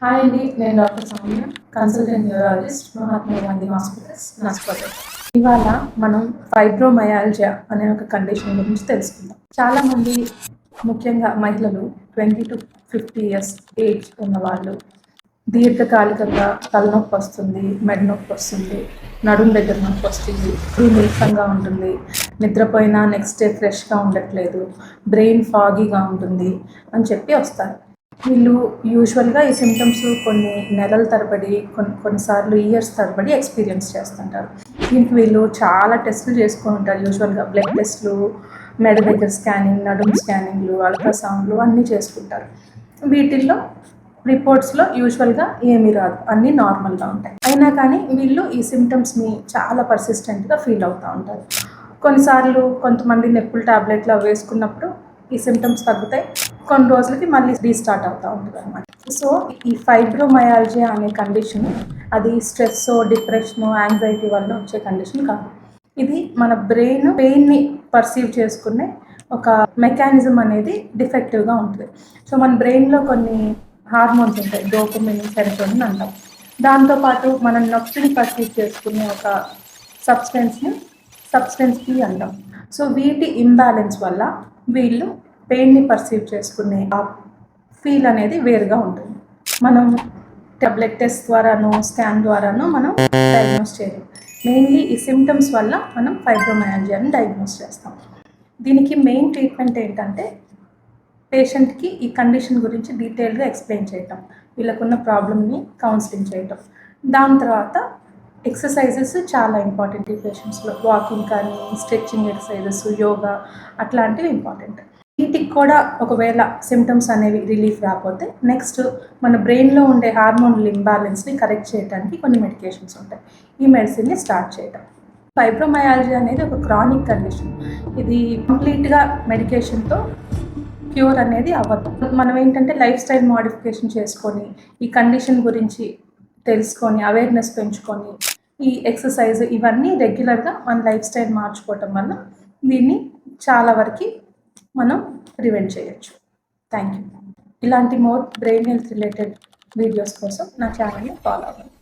Hi అండి, నేను doctor Soumya, consultant neurologist, Mahatma Gandhi hospitals, నర్స్పేట్. ఇవాళ మనం ఫైబ్రోమయాల్జియా అనే ఒక కండిషన్ గురించి తెలుసుకుందాం. చాలామంది, ముఖ్యంగా మహిళలు 20 to 50 years ఏజ్ ఉన్న వాళ్ళు దీర్ఘకాలికంగా తలనొప్పి వస్తుంది, మెడ నొప్పి వస్తుంది, నడుము దగ్గర నొప్పి వస్తుంది, నీరసంగా ఉంటుంది, నిద్రపోయినా నెక్స్ట్ డే ఫ్రెష్గా ఉండట్లేదు, బ్రెయిన్ ఫాగీగా ఉంటుంది అని చెప్పి వస్తారు. వీళ్ళు యూజువల్గా ఈ సిమ్టమ్స్ కొన్ని నెలల తరబడి, కొన్నిసార్లు ఇయర్స్ తరబడి ఎక్స్పీరియన్స్ చేస్తుంటారు. దీనికి వీళ్ళు చాలా టెస్టులు చేసుకొని ఉంటారు. యూజువల్గా బ్లడ్ టెస్టులు, మెడ దగ్గర స్కానింగ్, నడుము స్కానింగ్లు, అల్ట్రాసౌండ్లు అన్నీ చేసుకుంటారు. వీటిల్లో రిపోర్ట్స్లో యూజువల్గా ఏమీ రాదు, అన్నీ నార్మల్గా ఉంటాయి. అయినా కానీ వీళ్ళు ఈ సిమ్టమ్స్ని చాలా పర్సిస్టెంట్గా ఫీల్ అవుతూ ఉంటారు. కొన్నిసార్లు కొంతమంది నొప్పుల టాబ్లెట్లు వేసుకున్నప్పుడు ఈ సిమ్టమ్స్ తగ్గుతాయి, కొన్ని రోజులకి మళ్ళీ రీస్టార్ట్ అవుతూ ఉంటుంది అనమాట. సో ఈ ఫైబ్రోమయాల్జియా అనే కండిషన్ అది స్ట్రెస్, డిప్రెషన్, యాంగ్జైటీ వల్ల వచ్చే కండిషన్ కాదు. ఇది మన బ్రెయిన్ పెయిన్ని పర్సీవ్ చేసుకునే ఒక మెకానిజం అనేది డిఫెక్టివ్గా ఉంటుంది. సో మన బ్రెయిన్లో కొన్ని హార్మోన్స్ ఉంటాయి, డోపమిన్, సెరోటోనిన్ అంటాం. దాంతోపాటు మనం నొప్పిని పర్సీవ్ చేసుకునే ఒక సబ్స్టెన్స్ కి అంటాం. సో వీటి ఇంబ్యాలెన్స్ వల్ల వీళ్ళు పెయిన్ని పర్సీవ్ చేసుకునే ఆ ఫీల్ అనేది వేరుగా ఉంటుంది. మనం బ్లడ్ టెస్ట్ ద్వారానో, స్కాన్ ద్వారానో మనం డయాగ్నోస్ చేయలేం. మెయిన్లీ ఈ సిమ్టమ్స్ వల్ల మనం ఫైబ్రోమయాల్జియాని డయాగ్నోస్ చేస్తాం. దీనికి మెయిన్ ట్రీట్మెంట్ ఏంటంటే పేషెంట్కి ఈ కండిషన్ గురించి డీటెయిల్గా ఎక్స్ప్లెయిన్ చేయటం, వీళ్ళకున్న ప్రాబ్లమ్ని కౌన్సిలింగ్ చేయటం. దాని తర్వాత ఎక్సర్సైజెస్ చాలా ఇంపార్టెంట్ ఈ పేషెంట్స్లో. వాకింగ్ కానీ, స్ట్రెచ్చింగ్ ఎక్సర్సైజెస్, యోగా అట్లాంటివి ఇంపార్టెంట్. వీటికి కూడా ఒకవేళ సిమ్టమ్స్ అనేవి రిలీఫ్ రాకపోతే నెక్స్ట్ మన బ్రెయిన్లో ఉండే హార్మోనల్ ఇంబ్యాలెన్స్ని కరెక్ట్ చేయడానికి కొన్ని మెడికేషన్స్ ఉంటాయి. ఈ మెడిసిన్ని స్టార్ట్ చేయటం. ఫైబ్రోమయాల్జియా అనేది ఒక క్రానిక్ కండిషన్. ఇది కంప్లీట్గా మెడికేషన్తో క్యూర్ అనేది అవ్వదు. మనం ఏంటంటే లైఫ్ స్టైల్ మోడిఫికేషన్ చేసుకొని, ఈ కండిషన్ గురించి తెలుసుకొని, అవేర్నెస్ పెంచుకొని, ఈ ఎక్సర్సైజ్ ఇవన్నీ రెగ్యులర్గా మన లైఫ్ స్టైల్ మార్చుకోవటం వల్ల దీన్ని చాలా వరకు మనం ప్రివెంట్ చేయొచ్చు. Thank you. ఇలాంటి more brain health related videos కోసం నా ఛానల్ని ఫాలో అవ్వండి.